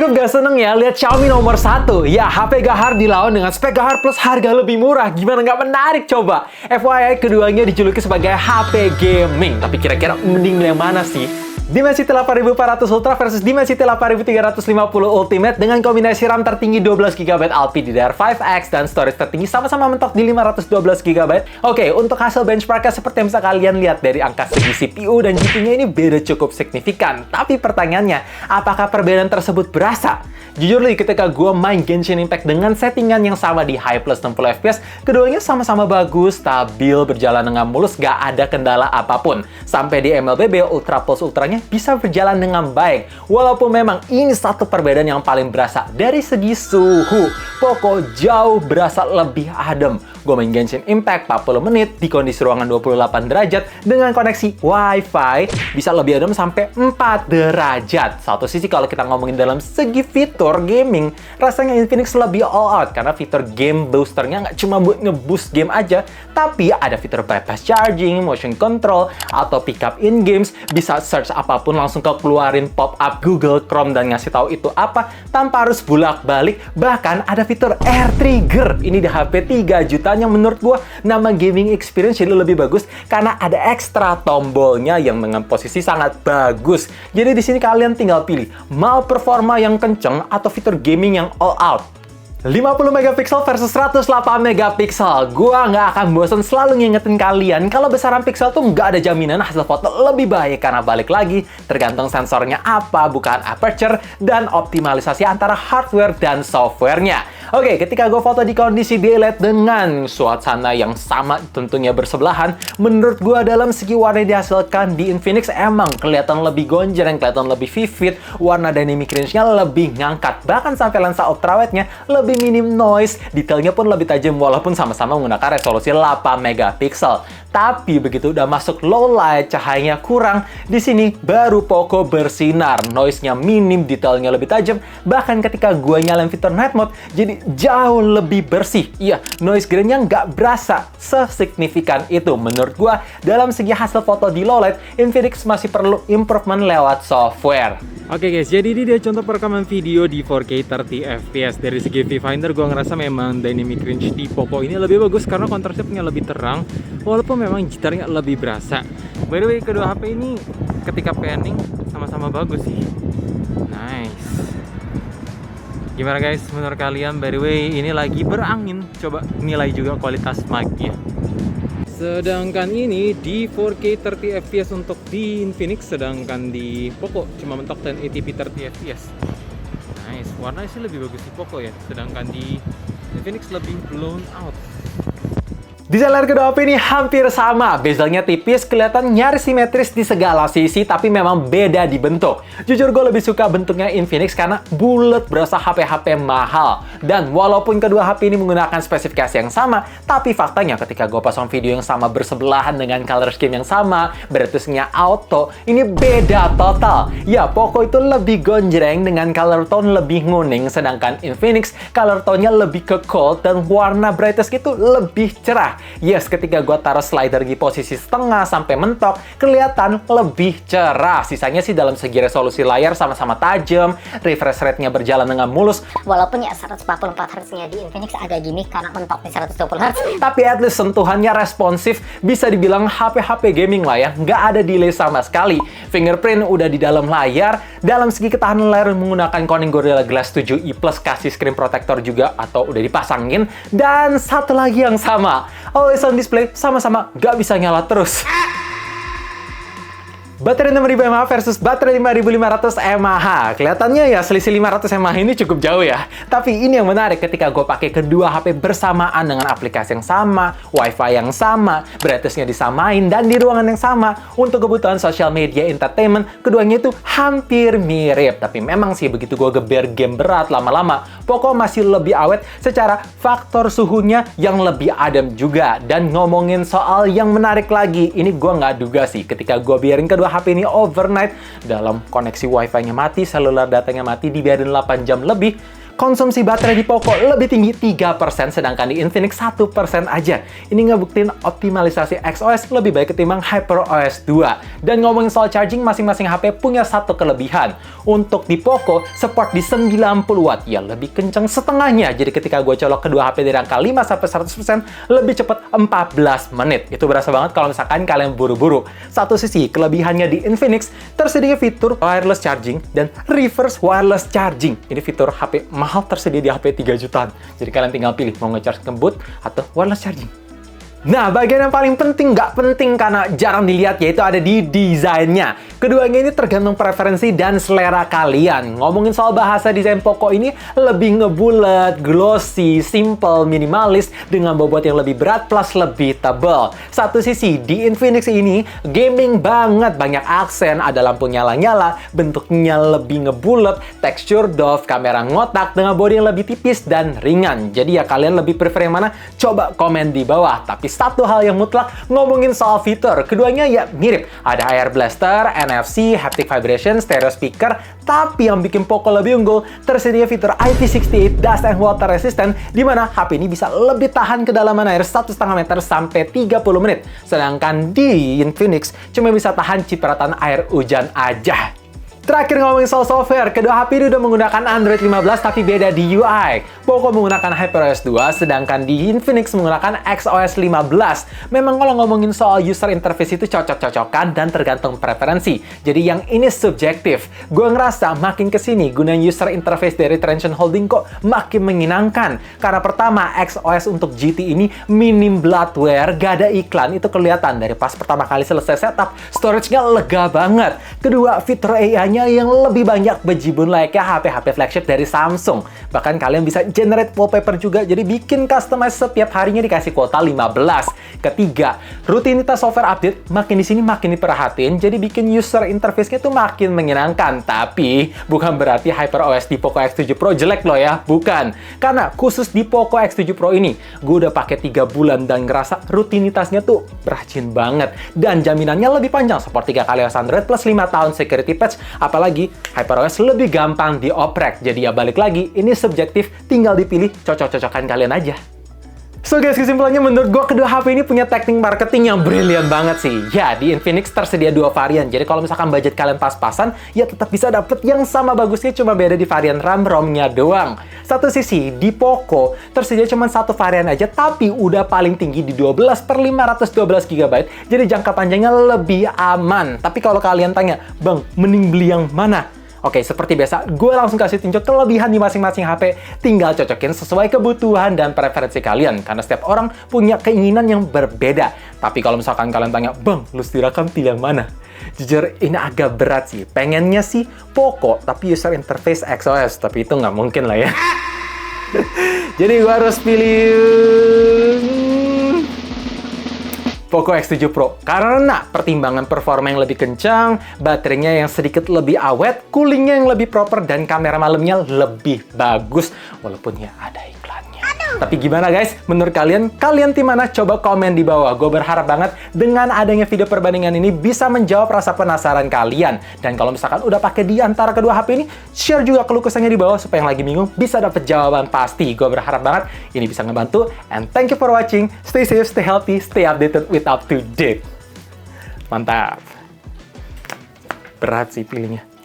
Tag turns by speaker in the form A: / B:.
A: Cukup gak seneng ya lihat Xiaomi nomor 1. Ya, HP gahar dilawan dengan spek gahar plus harga lebih murah. Gimana nggak menarik coba? FYI, keduanya dijuluki sebagai HP gaming. Tapi kira-kira mending yang mana sih? Dimensity 8400 Ultra versus Dimensity 8350 Ultimate dengan kombinasi RAM tertinggi 12GB LPDDR5X dan storage tertinggi sama-sama mentok di 512GB. Oke, untuk hasil benchmarknya seperti yang bisa kalian lihat dari angka segi CPU dan GPU-nya ini beda cukup signifikan. Tapi pertanyaannya, apakah perbedaan tersebut berasa? Jujur nih, ketika gue main Genshin Impact dengan settingan yang sama di high plus 60fps, keduanya sama-sama bagus, stabil, berjalan dengan mulus, gak ada kendala apapun. Sampai di MLBB Ultra Plus Ultranya bisa berjalan dengan baik. Walaupun memang ini satu perbedaan yang paling berasa dari segi suhu. Poco jauh berasa lebih adem. Gue main Genshin Impact 40 menit di kondisi ruangan 28 derajat dengan koneksi Wi-Fi bisa lebih adem sampai 4 derajat. Satu sisi kalau kita ngomongin dalam segi fitur gaming, rasanya Infinix lebih all out karena fitur game boosternya nggak cuma buat ngeboost game aja, tapi ada fitur bypass charging, motion control, atau pick up in games, bisa search apapun langsung keluarin pop-up Google Chrome dan ngasih tahu itu apa tanpa harus bolak-balik. Bahkan ada fitur air trigger. Ini di HP 3 juta yang menurut gua nama gaming experience jadi lebih bagus karena ada ekstra tombolnya yang dengan posisi sangat bagus. Jadi di sini kalian tinggal pilih mau performa yang kenceng atau fitur gaming yang all out. 50 megapiksel versus 108 megapiksel. Gua nggak akan bosan selalu ngingetin kalian kalau besaran pixel tuh nggak ada jaminan hasil foto lebih baik karena balik lagi tergantung sensornya apa, bukan aperture dan optimalisasi antara hardware dan softwarenya. Oke, ketika gue foto di kondisi daylight dengan suasana yang sama tentunya bersebelahan, menurut gue dalam segi warna yang dihasilkan di Infinix emang kelihatan lebih gonjreng, kelihatan lebih vivid, warna dynamic range-nya lebih ngangkat, bahkan sampai lensa ultrawide-nya lebih minim noise, detailnya pun lebih tajam walaupun sama-sama menggunakan resolusi 8 megapiksel. Tapi begitu udah masuk low light, cahayanya kurang, di sini baru Poco bersinar, noise-nya minim, detailnya lebih tajam, bahkan ketika gue nyalain fitur night mode, jadi jauh lebih bersih. Iya, noise grade-nya nggak berasa sesignifikan itu. Menurut gue, dalam segi hasil foto di low light, Infinix masih perlu improvement lewat software.
B: Oke guys, jadi ini dia contoh perekaman video di 4K 30fps. Dari segi viewfinder, gue ngerasa memang dynamic range di Poco ini lebih bagus karena kontrasnya punya lebih terang, walaupun memang jitarnya lebih berasa. By the way, kedua HP ini ketika panning sama-sama bagus sih. Nice. Gimana guys, menurut kalian? By the way, ini lagi berangin. Coba nilai juga kualitas mic-nya. Sedangkan ini di 4K 30fps untuk di Infinix, sedangkan di Poco cuma mentok 1080p 30fps. Nice, warnanya sih lebih bagus di Poco ya, sedangkan di Infinix lebih blown out.
A: Desain layar kedua HP ini hampir sama, bezelnya tipis, kelihatan nyaris simetris di segala sisi, tapi memang beda di bentuk. Jujur gue lebih suka bentuknya Infinix karena bulat berasa HP-HP mahal. Dan walaupun kedua HP ini menggunakan spesifikasi yang sama, tapi faktanya ketika gue pasang video yang sama bersebelahan dengan color scheme yang sama, brightness-nya auto, ini beda total. Ya, Poco itu lebih gonjreng dengan color tone lebih nguning, sedangkan Infinix color tone-nya lebih ke cold dan warna brightness itu lebih cerah. Yes, ketika gue taruh slider di posisi setengah sampai mentok, kelihatan lebih cerah. Sisanya sih dalam segi resolusi layar sama-sama tajam, refresh rate-nya berjalan dengan mulus.
C: Walaupun ya 144 Hz-nya di Infinix agak gini karena mentok di 120 Hz.
A: Tapi at least sentuhannya responsif, bisa dibilang HP-HP gaming lah ya, nggak ada delay sama sekali. Fingerprint udah di dalam layar, dalam segi ketahanan layar menggunakan Corning Gorilla Glass 7i Plus, kasih screen protector juga atau udah dipasangin. Dan satu lagi yang sama, always on display sama-sama nggak bisa nyala terus. Baterai 6000 mAh versus baterai 5500 mAh. Kelihatannya ya selisih 500 mAh ini cukup jauh ya. Tapi ini yang menarik ketika gue pakai kedua HP bersamaan dengan aplikasi yang sama, Wi-Fi yang sama, brightness-nya disamain, dan di ruangan yang sama. Untuk kebutuhan social media entertainment, keduanya itu hampir mirip. Tapi memang sih begitu gue geber game berat lama-lama, Poco masih lebih awet secara faktor suhunya yang lebih adem juga. Dan ngomongin soal yang menarik lagi, ini gue nggak duga sih ketika gue biarin kedua HP ini overnight, dalam koneksi Wi-Fi-nya mati, seluler datanya mati, dibiarin 8 jam lebih, Konsumsi baterai di Poco lebih tinggi 3%, sedangkan di Infinix 1% aja. Ini ngebuktiin optimalisasi XOS lebih baik ketimbang HyperOS 2. Dan ngomongin soal charging, masing-masing HP punya satu kelebihan. Untuk di Poco, support di 90 watt, ya lebih kenceng setengahnya. Jadi ketika gue colok kedua HP dari angka 5-100%, lebih cepat 14 menit. Itu berasa banget kalau misalkan kalian buru-buru. Satu sisi, kelebihannya di Infinix, tersedia fitur wireless charging dan reverse wireless charging. Ini fitur HP mahal tersedia di HP 3 jutaan. Jadi kalian tinggal pilih mau nge-charge ke boot atau wireless charging. Nah, bagian yang paling penting, nggak penting karena jarang dilihat, yaitu ada di desainnya. Keduanya ini tergantung preferensi dan selera kalian. Ngomongin soal bahasa desain Poco ini lebih ngebulet, glossy, simple, minimalis, dengan bobot yang lebih berat plus lebih tebal. Satu sisi, di Infinix ini gaming banget, banyak aksen, ada lampu nyala-nyala, bentuknya lebih ngebulet, tekstur doff, kamera ngotak, dengan bodi yang lebih tipis dan ringan. Jadi ya kalian lebih prefer yang mana? Coba komen di bawah. Tapi satu hal yang mutlak, ngomongin soal fitur, keduanya ya mirip. Ada Air Blaster, NFC, haptic vibration, stereo speaker, tapi yang bikin Poco lebih unggul, tersedia fitur IP68 dust and water resistant, di mana HP ini bisa lebih tahan kedalaman air 1,5 meter sampai 30 menit. Sedangkan di Infinix cuma bisa tahan cipratan air hujan aja. Terakhir ngomongin soal software, kedua HP ini udah menggunakan Android 15 tapi beda di UI. Poco menggunakan HyperOS 2, sedangkan di Infinix menggunakan XOS 15. Memang kalau ngomongin soal user interface itu cocok-cocokan dan tergantung preferensi. Jadi yang ini subjektif. Gue ngerasa makin kesini gunain user interface dari Transsion Holding kok makin menyenangkan. Karena pertama, XOS untuk GT ini minim bloatware, gak ada iklan, itu kelihatan dari pas pertama kali selesai setup. Storage-nya lega banget. Kedua, fitur AI-nya yang lebih banyak bejibun layaknya HP-HP flagship dari Samsung. Bahkan kalian bisa generate wallpaper juga, jadi bikin customize setiap harinya dikasih kuota 15. Ketiga, rutinitas software update makin di sini makin diperhatiin, jadi bikin user interface-nya tuh makin menyenangkan. Tapi bukan berarti HyperOS di Poco X7 Pro jelek loh ya, bukan. Karena khusus di Poco X7 Pro ini, gue udah pakai 3 bulan dan ngerasa rutinitasnya tuh rajin banget. Dan jaminannya lebih panjang, support 3 kali OS Android plus 5 tahun security patch. Apalagi HyperOS lebih gampang dioprek. Jadi ya balik lagi, ini subjektif, tinggal dipilih cocok-cocokan kalian aja. So guys, kesimpulannya menurut gue kedua HP ini punya teknik marketing yang brilian banget sih. Ya, di Infinix tersedia 2 varian. Jadi kalau misalkan budget kalian pas-pasan, ya tetap bisa dapet yang sama bagusnya, cuma beda di varian RAM ROM-nya doang. Satu sisi, di Poco tersedia cuma 1 varian aja, tapi udah paling tinggi di 12/512 GB. Jadi jangka panjangnya lebih aman. Tapi kalau kalian tanya, Bang, mending beli yang mana? Oke, seperti biasa, gue langsung kasih tunjuk kelebihan di masing-masing HP. Tinggal cocokin sesuai kebutuhan dan preferensi kalian. Karena setiap orang punya keinginan yang berbeda. Tapi kalau misalkan kalian tanya, Bang, lu silakan pilih yang mana? Jujur, ini agak berat sih. Pengennya sih Poco, tapi user interface XOS. Tapi itu nggak mungkin lah ya. Jadi gue harus pilih Poco X7 Pro. Karena pertimbangan performa yang lebih kencang, baterainya yang sedikit lebih awet, coolingnya yang lebih proper, dan kamera malamnya lebih bagus. Walaupun ya ada iklannya. Tapi gimana guys? Menurut kalian tim mana? Coba komen di bawah. Gue berharap banget dengan adanya video perbandingan ini bisa menjawab rasa penasaran kalian. Dan kalau misalkan udah pakai di antara kedua HP ini, share juga keluh kesahnya di bawah supaya yang lagi bingung bisa dapet jawaban pasti. Gue berharap banget ini bisa ngebantu. And thank you for watching. Stay safe, stay healthy, stay updated with up to date. Mantap. Berat sih pilihnya.